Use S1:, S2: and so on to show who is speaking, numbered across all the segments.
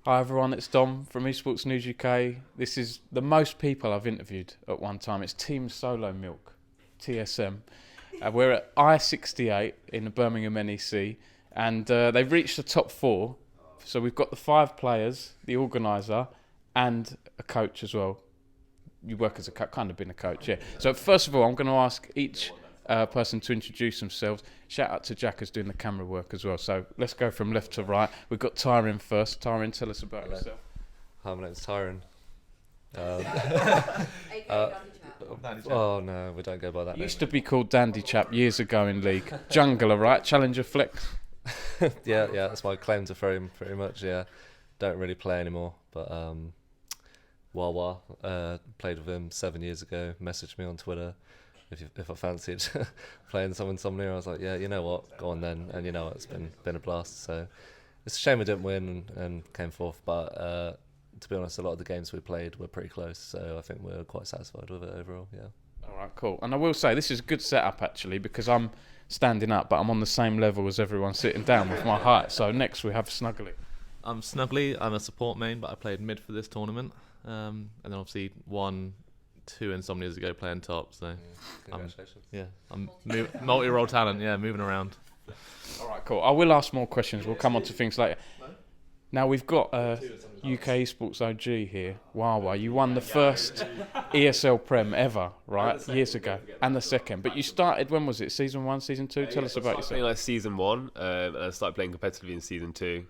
S1: Hi everyone, it's Dom from Esports News UK. This is the most people I've interviewed at one time. It's Team Solo Milk, TSM. We're at I-68 in the Birmingham NEC, and they've reached the top 4. So we've got the 5 players, the organiser, and a coach as well. You work as a kind of been a coach, yeah. So first of all, I'm going to ask each person to introduce themselves. Shout out to Jack who's doing the camera work as well. So let's go from left to right. We've got Tyrin first. Tyrin, tell us about yourself.
S2: Hi, my name's Tyrin. Oh no, we don't go by that.
S1: Used to be called Dandy Chap years ago in League. Jungler, right? Challenger Flex.
S2: yeah, that's my claim to fame, pretty much. Yeah, don't really play anymore, but Wawa played with him 7 years ago. Messaged me on Twitter if I fancied playing some Insomnia. I was like, yeah, you know what, go on then. And you know what, it's been a blast. So it's a shame we didn't win and came fourth, but to be honest, a lot of the games we played were pretty close. So I think we're quite satisfied with it overall. Yeah.
S1: All right, cool. And I will say this is a good setup actually, because I'm standing up, but I'm on the same level as everyone sitting down with my height. So next we have Snuggli.
S3: I'm Snuggli. I'm a support main, but I played mid for this tournament. And then obviously 2 Insomnias ago playing top. So
S2: Congratulations.
S3: I'm multi-role talent. Yeah, moving around.
S1: All right, cool. I will ask more questions. We'll come on to things later. Now we've got UK Esports OG here, Wawa. You won the first ESL Prem ever, right? Years ago, and the second. But you started, when was it? Season 1, Season 2? Tell us about yourself.
S4: I playing like Season 1, and I started playing competitively in Season 2.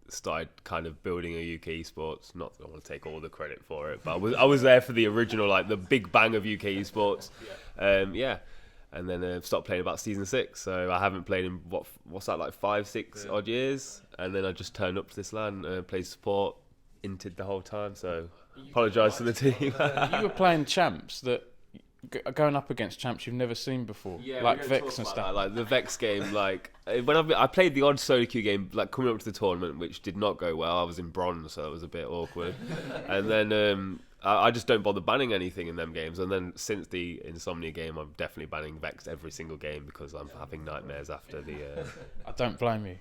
S4: Started kind of building a UK Esports. Not that I want to take all the credit for it, but I was there for the original, like the big bang of UK Esports. And then stopped playing about Season 6. So I haven't played in what's that, like 5-6 odd years. And then I just turned up to this LAN, played support, inted the whole time. So apologise to the team.
S1: You were playing champs that going up against champs you've never seen before, like Vex and stuff.
S4: Like the Vex game, like when I played the odd solo queue game, like coming up to the tournament, which did not go well. I was in bronze, so it was a bit awkward. And then I just don't bother banning anything in them games. And then since the Insomnia game, I'm definitely banning Vex every single game because I'm having nightmares after the.
S1: I don't blame you.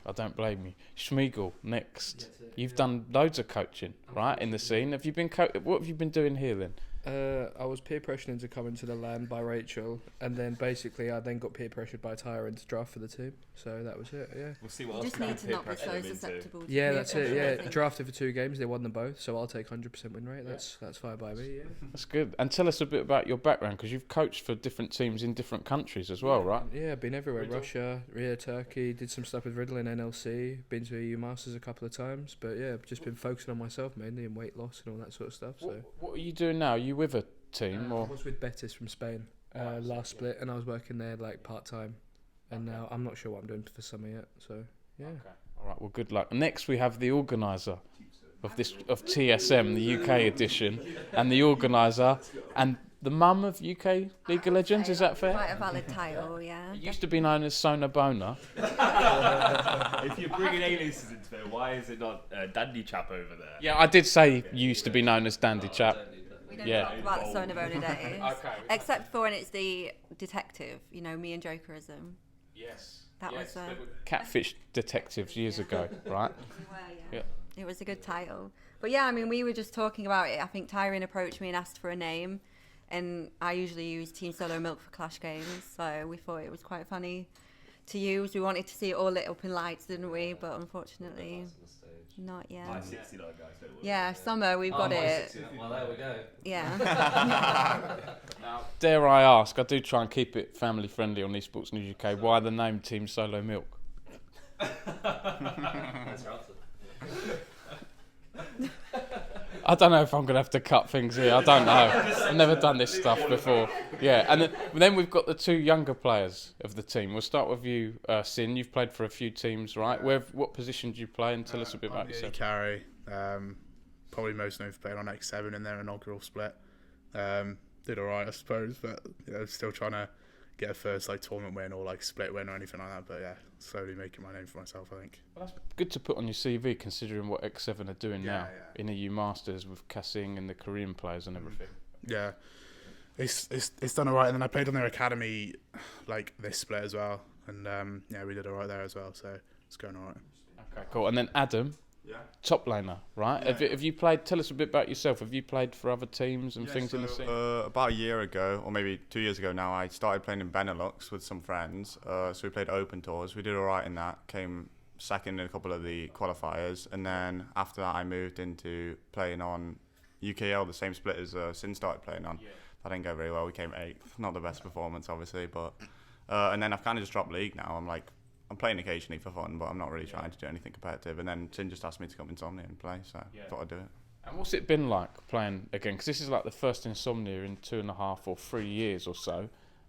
S1: Smeag, next. You've done loads of coaching, right, in the scene. Have you been what have you been doing here then?
S5: I was peer pressured into coming to the LAN by Rachel, and then basically I then got peer pressured by Tyrin to draft for the team. So that was it. Yeah.
S4: We'll see what
S6: You
S4: else
S6: just
S4: we
S6: need
S4: can
S6: to not be
S4: pressure
S6: so
S4: them into.
S6: susceptible. To
S5: Yeah,
S6: peer
S5: that's it.
S6: pressure, I
S5: Yeah,
S6: think.
S5: drafted for 2 games. They won them both, so I'll take 100% win rate. That's fine by me. Yeah.
S1: That's good. And tell us a bit about your background, because you've coached for different teams in different countries as well, right?
S5: Yeah, been everywhere. Russia, Turkey. Did some stuff with Riddle in NLC. Been to EU Masters a couple of times, but yeah, just been focusing on myself mainly and weight loss and all that sort of stuff. So.
S1: What are you doing now? Are you with a team or?
S5: I was with Betis from Spain last split, and I was working there like part time, and now I'm not sure what I'm doing for summer yet. So yeah.
S1: Okay. All right. Well, good luck. Next, we have the organizer of TSM, the UK edition, and the organizer and the mum of UK League of Legends. Is that fair?
S6: Quite a valid title, yeah.
S1: It used to be known as Sona Bona.
S4: If you're bringing A-listers into it, why is it not Dandy Chap over there?
S1: Yeah, I did say you used to be known as Dandy Chap.
S6: We don't
S1: Yeah.
S6: talk about the Sona Bona days.
S1: Okay.
S6: Except for when it's the detective, me and Jokerism.
S1: Yes.
S6: That was
S1: Catfish detectives years ago, right? Yeah.
S6: It was a good title. But yeah, we were just talking about it. I think Tyrin approached me and asked for a name. And I usually use Team Solo Milk for Clash games. So we thought it was quite funny to use. We wanted to see it all lit up in lights, didn't we? But unfortunately, not yet.
S4: My 69 guys don't work.
S6: Yeah, summer, we've got it.
S2: Well, there we go.
S6: Yeah.
S1: Now, dare I ask, I do try and keep it family friendly on Esports News UK, why the name Team Solo Milk?
S2: That's your answer.
S1: I don't know if I'm going to have to cut things here. I don't know. I've never done this stuff before. Yeah, and then we've got the 2 younger players of the team. We'll start with you, Sin. You've played for a few teams, right? What position do you play? And tell us a bit about yourself.
S7: Carry. Probably most known for playing on X7 in their inaugural split. Did alright, I suppose, but still trying to get a first tournament win or split win or anything like that. But yeah, slowly making my name for myself, I think.
S1: Well, that's good to put on your CV, considering what X7 are doing now in EU Masters with Kassing and the Korean players and everything.
S7: Yeah, it's done alright. And then I played on their academy this split as well, and we did alright there as well. So it's going alright.
S1: Okay, cool. And then Adam,
S7: Yeah.
S1: top laner, right?
S7: Yeah.
S1: Have you played? Tell us a bit about yourself. Have you played for other teams and things in the scene?
S8: About a year ago, or maybe 2 years ago now, I started playing in Benelux with some friends. So we played open tours. We did all right in that. Came second in a couple of the qualifiers, and then after that, I moved into playing on UKL, the same split as Sin started playing on. That didn't go very well. We came 8th. Not the best performance, obviously, but and then I've kind of just dropped league now. I'm playing occasionally for fun, but I'm not really trying to do anything competitive. And then Sin just asked me to come Insomnia and play, so I thought I'd do it.
S1: And what's it been like playing again? Because this is like the first Insomnia in 2.5 or 3 years or so.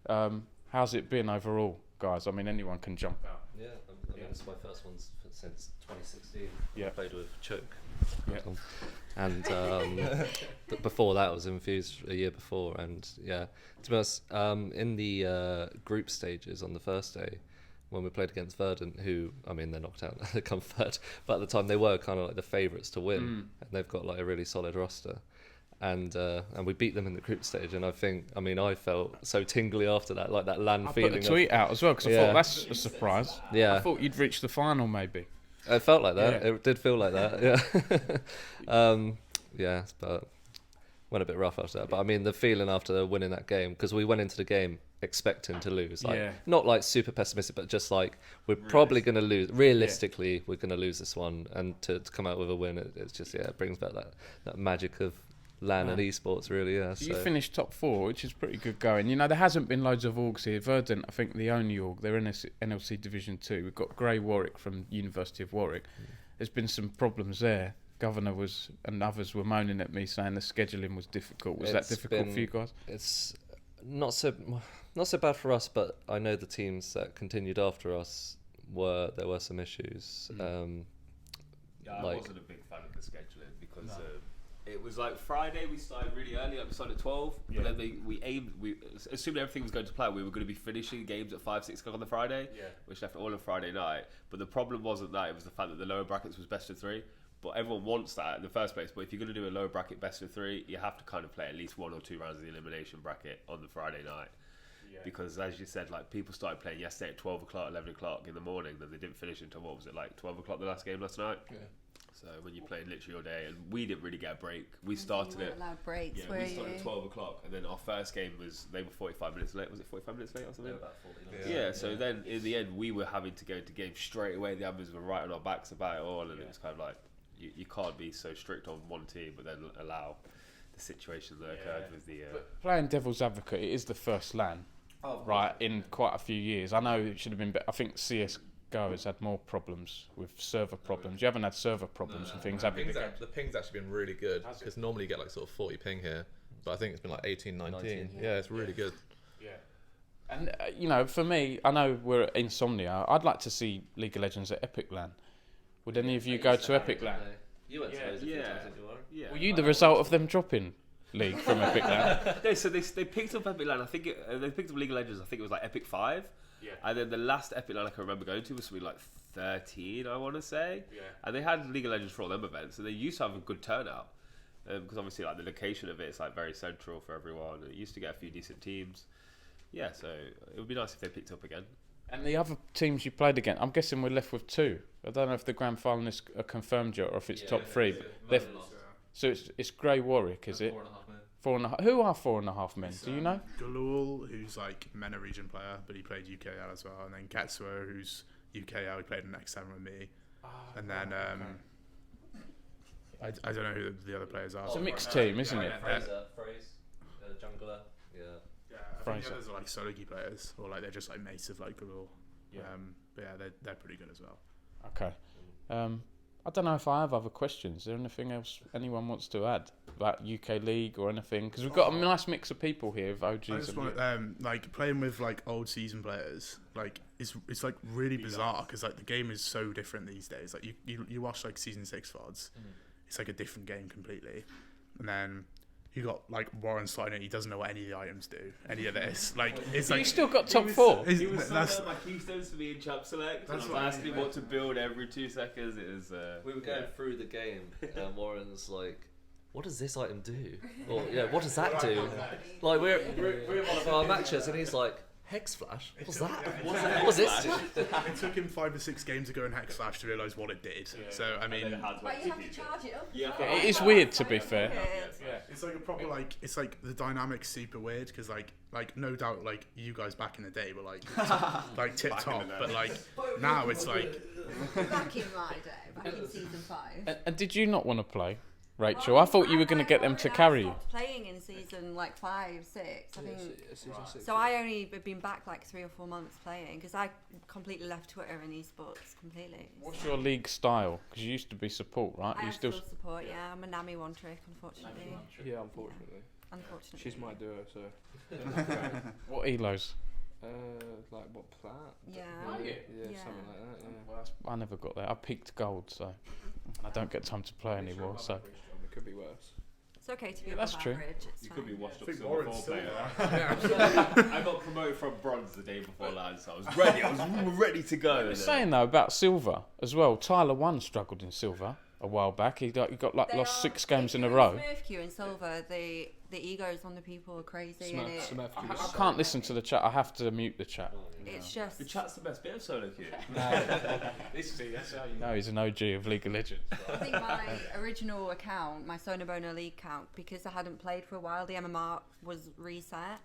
S1: How's it been overall, guys? I mean, anyone can jump out.
S2: Yeah, I mean, it's my first one since 2016.
S1: Yeah.
S2: I played with Cooke.
S1: Yeah.
S2: And but before that, I was infused a year before. And yeah, to be honest, in the group stages on the first day, when we played against Verdant, who, I mean, they're knocked out, they come third, but at the time they were kind of like the favourites to win, and they've got like a really solid roster. And we beat them in the group stage, and I felt so tingly after that, like that LAN feeling.
S1: I put a tweet out as well, because I thought that's a surprise.
S2: Yeah.
S1: I thought you'd reach the final maybe.
S2: It felt like that.
S1: Yeah.
S2: It did feel like that, yeah. Yeah, but went a bit rough after that. But I mean, the feeling after winning that game, because we went into the game expecting to lose, like not like super pessimistic, but just like we're probably going to lose. Realistically, we're going to lose this one, and to come out with a win, it's just it brings back that magic of LAN and esports, really. Yeah.
S1: So you finished top 4, which is pretty good going. You know, there hasn't been loads of orgs here. Verdant, I think the only org, they're in NLC Division 2. We've got Grey Warwick from University of Warwick. There's been some problems there. Governor and others were moaning at me saying the scheduling was difficult. Was that difficult for you guys?
S2: It's not so bad for us, but I know the teams that continued after us there were some issues.
S4: I wasn't a big fan of the scheduling because it was like Friday we started really early, like we started at 12, but then we assumed everything was going to plan. We were going to be finishing games at 5-6 o'clock on the Friday, which left all on Friday night. But the problem wasn't that; it was the fact that the lower brackets was best of 3. But everyone wants that in the first place. But if you're going to do a lower bracket best of 3, you have to kind of play at least 1 or 2 rounds of the elimination bracket on the Friday night. Because as you said, like people started playing yesterday at 12 o'clock, 11 o'clock in the morning, then they didn't finish until, what was it, like 12 o'clock the last game last night? Yeah. So when you played literally all day, and we didn't really get a break. We started
S6: at loud breaks,
S4: we started at 12 o'clock, and then our first game they were 45 minutes late. Was it 45 minutes late or something?
S2: About 40 minutes.
S4: So then in the end, we were having to go into games straight away. The others were right on our backs about it all, and it was kind of like, you can't be so strict on one team, but then allow the situation that occurred with the.
S1: But playing devil's advocate, it is the first LAN, in quite a few years. I know it should have been better. I think CSGO has had more problems with server problems. You haven't had server problems and things, have you?
S3: The ping's actually been really good, because normally you get like sort of 40 ping here, but I think it's been like 18, 19. Yeah, it's really good.
S1: Yeah. And, you know, for me, I know we're at Insomnia. I'd like to see League of Legends at Epic LAN. Would any of you go to Epic LAN?
S2: You went to those a few times, didn't you?
S1: Were you the result of them dropping League from Epic LAN?
S4: No, so they picked up Epic LAN. I think they picked up League of Legends. I think it was like Epic 5. Yeah. And then the last Epic LAN I can remember going to was something like 13, I want to say. Yeah. And they had League of Legends for all them events, and they used to have a good turnout. Because obviously, like the location of it's like very central for everyone, and it used to get a few decent teams. Yeah, so it would be nice if they picked up again.
S1: And the other teams you played against, I'm guessing we're left with 2. I don't know if the grand final is confirmed yet or if it's top 3. So it's Grey Warwick, is it?
S3: 4.5 men.
S1: 4.5. Who are 4.5 men? Do you know?
S7: Galul, who's like MENA region player, but he played UKL as well, and then Katsuo, who's UKL, he played in X7 with me, and then I don't know who the other players are.
S1: It's a mixed team, isn't it?
S2: Fraser, jungler.
S7: I think the others are like solo key players, or like they're just like mates of like Galul. But yeah, they're pretty good as well.
S1: Okay. I don't know if I have other questions. Is there anything else anyone wants to add about UK League or anything? Because we've got a nice mix of people here of OGs.
S7: I just want like playing with like old season players. Like it's like really bizarre because like the game is so different these days. Like you watch like season 6 VODs, it's like a different game completely, and then. You got like Warren starting it. He doesn't know what any of the items do. Any of this, like it's like
S1: you still got top 4.
S4: He was so my keystones to be in Champ Select. I was asking him what to build every 2 seconds. It was.
S2: We were going through the game, and Warren's like, "What does this item do?" Or what does that do? Like we're in one of our matches, and he's like,
S9: Hex Flash? What's
S7: took-
S9: that?
S7: yeah,
S9: What was this?
S7: It took him 5 or 6 games to go in Hex Flash to realise what it did. So I mean,
S6: But you have to charge it up.
S1: It is weird, to be fair.
S7: it's like a proper like it's like the dynamic's super weird because like no doubt like you guys back in the day were like like tip top, but like now it's like
S6: Back in my day, back in season 5.
S1: And did you not want to play, Rachel? I thought you were going to get them to carry you.
S6: I stopped playing in season like 5, 6. I think.
S5: Season 6.
S6: So I only have been back like 3 or 4 months playing because I completely left Twitter and esports completely.
S1: What's your league style? Because you used to be support, right?
S6: I
S1: You
S6: have still support, yeah. I'm a Nami one trick, unfortunately.
S5: Yeah, unfortunately.
S6: Unfortunately.
S5: She's my duo, so.
S1: What elos?
S5: Like what, plat?
S6: Yeah.
S5: Yeah,
S6: Yeah.
S5: something like that. Yeah.
S1: Well, I never got there. I peaked gold, so I don't get time to play anymore. So
S5: It could be worse.
S6: It's okay to be
S1: that's
S6: above
S1: true.
S6: average. It's
S4: You
S6: fine.
S4: could be washed up
S7: think
S4: silver
S7: Warren's
S4: 4
S7: still
S4: player. I got promoted from bronze the day before LAN, so I was ready. I was ready to go.
S1: I was saying though about silver as well. Tyler One struggled in silver a while back. He got like
S6: They
S1: lost
S6: are-
S1: 6 games
S6: if
S1: in a
S6: you're
S1: row.
S6: Smurf queue in silver, the egos on the people are crazy, and
S1: I can't listen to the chat. I have to mute the chat.
S6: it's just.
S4: The chat's the best bit of solo queue.
S1: That's how you know he's an OG of League of Legends.
S6: I think my original account, my Sonobona League account, because I hadn't played for a while, the MMR was reset.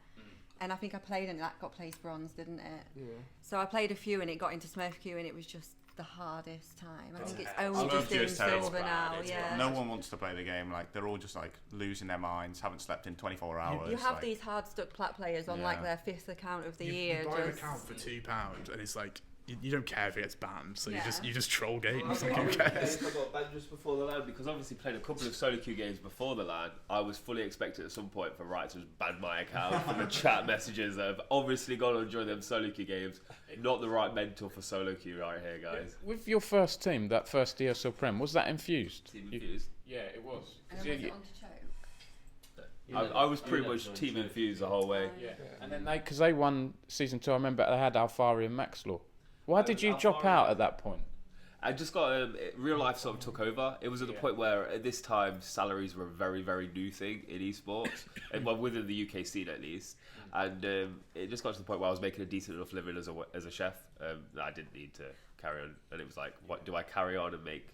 S6: And I think I played and that got placed bronze, didn't it?
S5: Yeah.
S6: So I played a few and it got into Smurf queue and it was just the hardest time. I think it's
S8: Smurf
S6: only just
S8: queue
S6: in
S8: is terrible.
S6: silver now, yeah.
S8: No one wants to play the game. Like they're all just like losing their minds, haven't slept in 24 hours.
S6: You have
S8: like,
S6: these hard stuck plat players on like their 5th account of the year.
S7: You buy an
S6: just-
S7: account for £2 and it's like you don't care if it gets banned, so
S6: Yeah.
S7: you just troll games.
S4: I
S7: Like who cares?
S4: got banned just before the LAN because obviously playing a couple of solo queue games before the LAN, I was fully expected at some point for Riot to just ban my account from the chat messages that have obviously gone on during them solo queue games. Not the right mentor for solo queue right here, guys.
S1: With your first team, that first ESL Prem, was that infused?
S4: Team infused.
S1: Yeah, it was.
S6: And then was it on to choke?
S4: I was pretty much team infused the whole way.
S1: Yeah. And then because they won season 2, I remember they had Alfari and Maxlaw. Why did you drop out at that point?
S4: I just got real life sort of took over. It was at the point where at this time salaries were a very very new thing in esports, and well, within the UK scene at least. And it just got to the point where I was making a decent enough living as a chef that I didn't need to carry on. And it was like, what do I carry on and make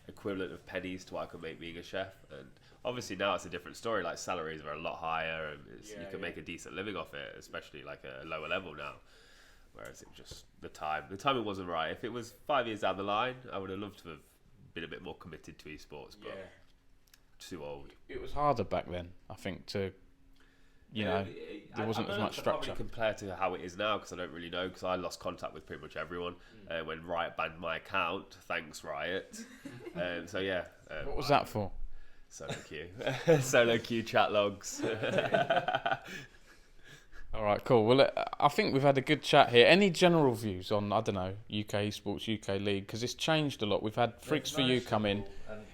S4: equivalent of pennies to what I could make being a chef? And obviously now it's a different story. Like salaries are a lot higher, and you can make a decent living off it, especially like a lower level now. Whereas it just the timing wasn't right. If it was 5 years down the line, I would have loved to have been a bit more committed to esports, but too old.
S1: It was harder back then, I think, to, there wasn't as much structure.
S4: Compared to how it is now, because I don't really know, because I lost contact with pretty much everyone when Riot banned my account. Thanks, Riot. So yeah.
S1: What was that for?
S4: Solo queue. Solo queue chat logs.
S1: All right, cool. Well, I think we've had a good chat here. Any general views on, I don't know, UK Esports, UK League? Because it's changed a lot. We've had Freaks for You come in.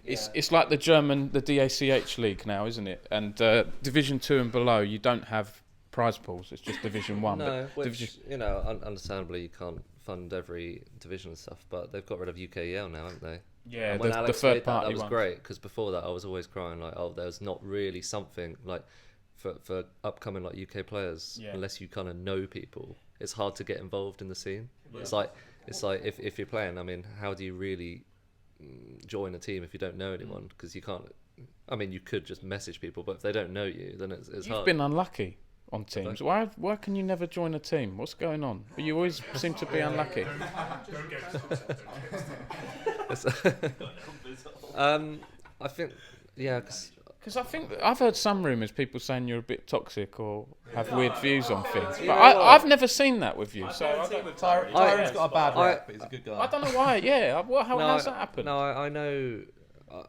S1: It's like the DACH League now, isn't it? And Division 2 and below, you don't have prize pools. It's just Division 1.
S2: No,
S1: but
S2: which, understandably you can't fund every division and stuff, but they've got rid of UKEL now, haven't they?
S1: Yeah,
S2: and when
S1: the
S2: Alex
S1: third
S2: made
S1: party
S2: that was
S1: ones.
S2: great, because before that I was always crying like, oh, there's not really something like for upcoming like UK players, unless you kind of know people, it's hard to get involved in the scene. It's like if you're playing, I mean, how do you really join a team if you don't know anyone? Because you can't. I mean, you could just message people, but if they don't know you, then it's
S1: You've
S2: hard.
S1: been unlucky on teams. Why can you never join a team? What's going on? But you always seem to be unlucky.
S2: I think,
S1: Because I think I've heard some rumours, people saying you're a bit toxic or have weird views on things. But I've never seen that with you. So
S9: Tyron's got a bad rep, but he's a good guy.
S1: I don't know why. Yeah, how's that happened?
S2: No, I know.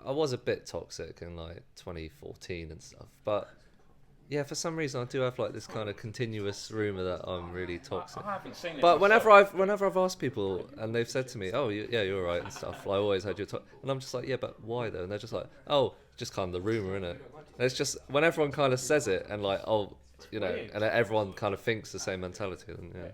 S2: I was a bit toxic in like 2014 and stuff, but yeah, for some reason I do have like this kind of continuous rumor that I'm really toxic.
S1: I haven't seen it.
S2: But whenever I've asked people and they've said to me, "Oh, you're right" and stuff, I always had your and I'm just like, "Yeah, but why though?" And they're just like, "Oh, just kind of the rumor, innit?" And it's just when everyone kind of says it and like, "Oh, and everyone kind of thinks the same mentality, then yeah.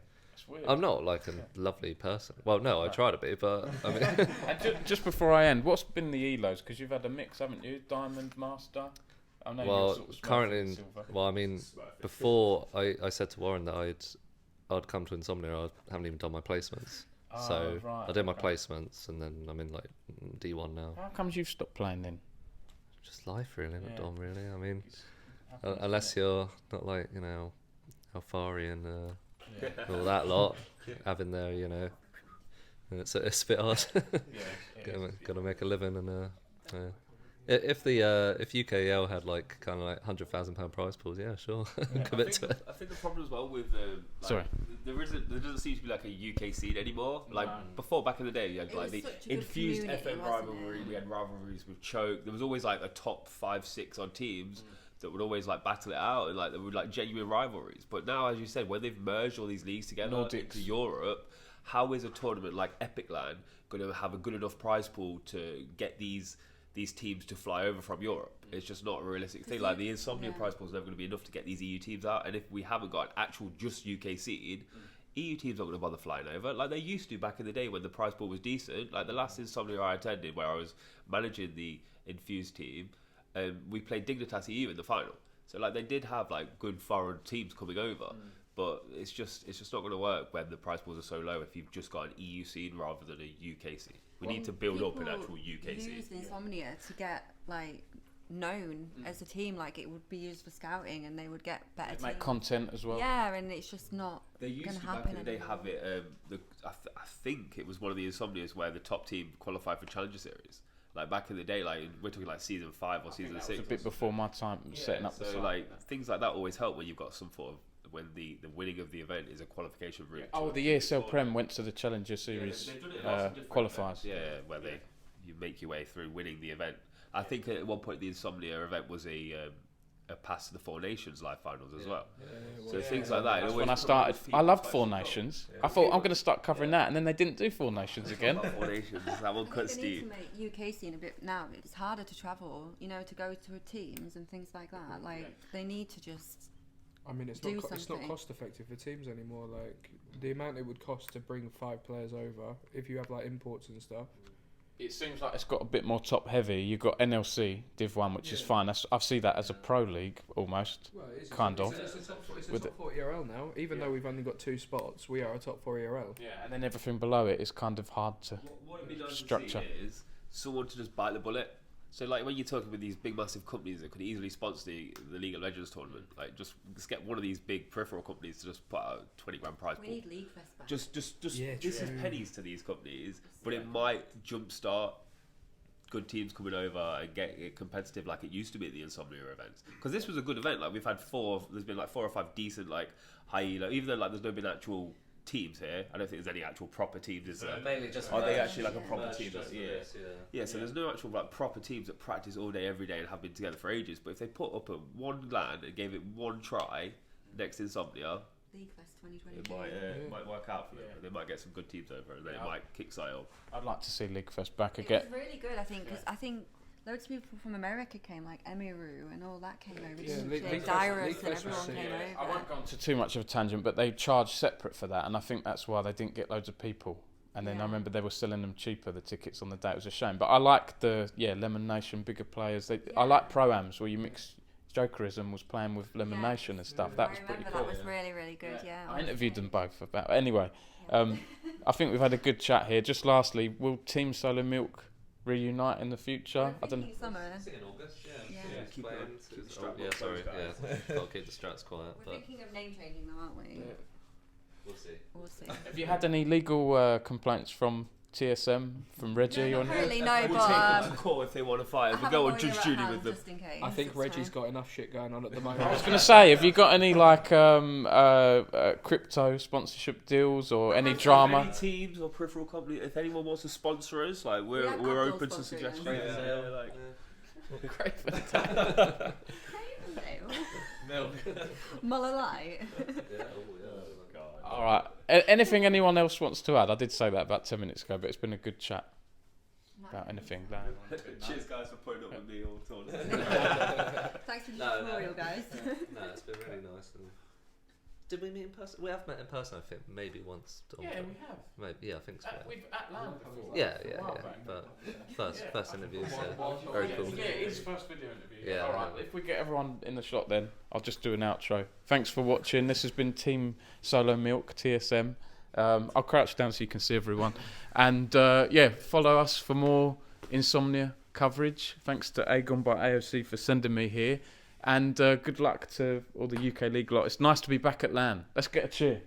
S2: I'm not like a lovely person. Well, no, I try to be, but I mean.
S1: And just before I end, what's been the elos? Because you've had a mix, haven't you? Diamond, Master. I know you're
S2: Well,
S1: sort of
S2: currently,
S1: silver.
S2: I mean, before I said to Warren that I'd I'd come to Insomnia, I haven't even done my placements.
S1: Oh,
S2: So
S1: right,
S2: I did my
S1: okay.
S2: placements, and then I'm in like D1 now.
S1: How comes you've stopped playing then?
S2: Just life, really, not
S1: Yeah.
S2: Dom, really. I mean,
S1: Happens,
S2: unless you're not like, you know, Alfari and all that lot, having their, you know, and it's a bit hard. Gotta make a living, and if UKL had like kind of like £100,000 prize pools, yeah, sure, commit to it.
S4: I think the problem as well with
S1: Sorry.
S4: there doesn't seem to be like a UK scene anymore. Like
S1: No.
S4: before, back in the day, you had
S6: It
S4: like
S6: was
S4: the
S6: such a good
S4: infused
S6: community,
S4: FM
S6: wasn't
S4: rivalry.
S6: it?
S4: We had rivalries with Choke. There was always like a top 5-6 on teams that would always like battle it out, and like there were like genuine rivalries. But now, as you said, when they've merged all these leagues together
S1: Nordics.
S4: into Europe, how is a tournament like Epic Land going to have a good enough prize pool to get these teams to fly over from Europe? It's just not a realistic thing. Like the Insomnia prize pool is never going to be enough to get these EU teams out, and if we haven't got an actual just UK seed, EU teams aren't going to bother flying over like they used to back in the day when the prize pool was decent. Like the last Insomnia I attended, where I was managing the Infused team, we played Dignitas EU in the final. So like they did have like good foreign teams coming over, but it's just not going to work when the prize pools are so low if you've just got an EU seed rather than a UK seed. We need to build up an actual UK seed.
S6: Used Insomnia to get like known as a team. Like it would be used for scouting, and they would get better
S1: Make
S6: teams.
S1: content as well.
S6: Yeah, and it's just not
S4: They used
S6: gonna
S4: to back
S6: happen
S4: in the day
S6: anymore.
S4: have it. I think it was one of the Insomnias where the top team qualified for Challenger Series. Like back in the day, like we're talking like season 5 or season 6.
S1: It was a bit before my time setting up the
S4: So
S1: site.
S4: like things like that always help when you've got some sort of when the winning of the event is a qualification route.
S1: Oh, the ESL Prem went to the Challenger Series
S4: they've done it in lots of different
S1: qualifiers.
S4: events. Yeah, where you make your way through winning the event. I think at one point the Insomnia event was a pass to the Four Nations live finals as well. So things like that.
S1: That's when I started. I loved Four Nations. I thought I'm going to start covering that, and then they didn't do Four Nations again.
S4: Four Nations. That one
S6: I
S4: cuts
S6: think they need
S4: deep.
S6: to make UK scene a bit now. It's harder to travel, you know, to go to teams and things like that. Like they need to just.
S5: I mean, it's
S6: Do
S5: not it's not
S6: something.
S5: cost effective for teams anymore. Like the amount it would cost to bring 5 players over, if you have like imports and stuff.
S1: It seems like it's got a bit more top heavy. You've got NLC Div 1, which is fine. I see that as a pro league almost.
S5: Well, it's
S1: Kind of.
S5: It's a top,
S1: With
S5: top 4 ERL now. Even though we've only got 2 spots, we are a top 4 ERL.
S1: Yeah, and then everything below it is kind of hard to.
S4: What would be nice
S1: Structure.
S4: to see is someone to just bite the bullet. So like when you're talking with these big massive companies that could easily sponsor the League of Legends tournament, like just get one of these big peripheral companies to just put out a 20 grand prize
S6: We
S4: pool.
S6: need League Fest back.
S4: Just
S5: Yeah,
S4: this is
S5: true.
S4: pennies to these companies, but it might jumpstart good teams coming over and get it competitive like it used to be at the Insomnia events. Because this was a good event. Like we've had there's been like 4 or 5 decent like high elo, even though like there's no been actual teams here. I don't think there's any actual proper teams. Is there?
S2: Mainly just
S4: Are they
S2: merged-
S4: actually like a proper
S2: merged
S4: team?
S2: just for
S4: Yeah.
S2: this,
S4: Yeah, so there's no actual like proper teams that practice all day every day and have been together for ages. But if they put up a one LAN and gave it one try next Insomnia,
S6: League Fest
S4: it
S6: 2022.
S4: might work out for them. And they might get some good teams over, and then it might kickstart up.
S1: I'd like to see League Fest back
S6: It
S1: again.
S6: was really good, I think, because I think loads of people from America came, like Emiru and all that came over.
S5: Yeah,
S6: didn't
S5: League
S6: they?
S5: Fest-
S6: Dyrus
S5: League
S6: and
S5: Fest was
S6: everyone
S5: sick.
S6: came
S5: Yeah,
S1: I
S6: over.
S1: won't go into too much of a tangent, but they charge separate for that, and I think that's why they didn't get loads of people. And then I
S6: Yeah.
S1: remember they were selling them cheaper, the tickets on the day. It was a shame. But I like the Lemon Nation bigger players. I like pro-ams where you mix. Jokerism was playing with Lemon
S6: Yeah.
S1: Nation and stuff. That was pretty cool.
S6: That was really, really good, yeah.
S1: I interviewed them both about. Anyway, I think we've had a good chat here. Just lastly, will Team Solar Milk reunite in the future? I don't know.
S6: Summer.
S2: I think in August,
S6: Yeah.
S4: Keep the strap
S2: yeah, sorry,
S4: close,
S2: yeah. Got to keep the strats quiet,
S6: We're
S2: but
S6: thinking of name changing though, aren't we?
S2: we'll see.
S6: We'll see.
S1: Have you had any legal complaints from TSM, from Reggie?
S6: No,
S1: or
S6: not
S1: anything?
S6: really, no,
S4: We'll take them
S6: but
S4: to court if they want to fight
S6: I
S4: us. We'll
S6: have
S4: go
S6: a
S4: on
S6: lawyer
S4: Judge
S6: at
S4: Judy
S6: hand
S4: with them.
S6: just in case.
S5: I think
S6: it's
S5: Reggie's
S6: fine.
S5: got enough shit going on at the
S1: I was
S5: moment.
S1: going to say, have you got any like crypto sponsorship deals or any drama?
S4: Any teams or peripheral company, if anyone wants to sponsor us, like
S6: We
S4: we're
S6: have
S4: we're
S6: Abdul
S4: open to
S6: sponsoring
S4: suggestions.
S6: us.
S4: Yeah, like,
S6: Cravendale. Muller Light.
S1: All right. Anything anyone else wants to add? I did say that about 10 minutes ago, but it's been a good chat about anything.
S4: cheers, guys, for putting up with me all tournament.
S6: Thanks for the tutorial, guys.
S2: No, it's been really nice. And Did we meet in person? We have met in person, I think, maybe once.
S1: Yeah, we have.
S2: Maybe, yeah, I think so.
S1: We've at LAN before.
S2: Yeah. But first interview, so very cool.
S1: Yeah, it is first video interview.
S2: Yeah.
S1: All right, if we get everyone in the shot then, I'll just do an outro. Thanks for watching. This has been Team Solo Milk, TSM. I'll crouch down so you can see everyone. And follow us for more Insomnia coverage. Thanks to Aegon by AOC for sending me here. And good luck to all the UK League lot. It's nice to be back at LAN. Let's get a cheer.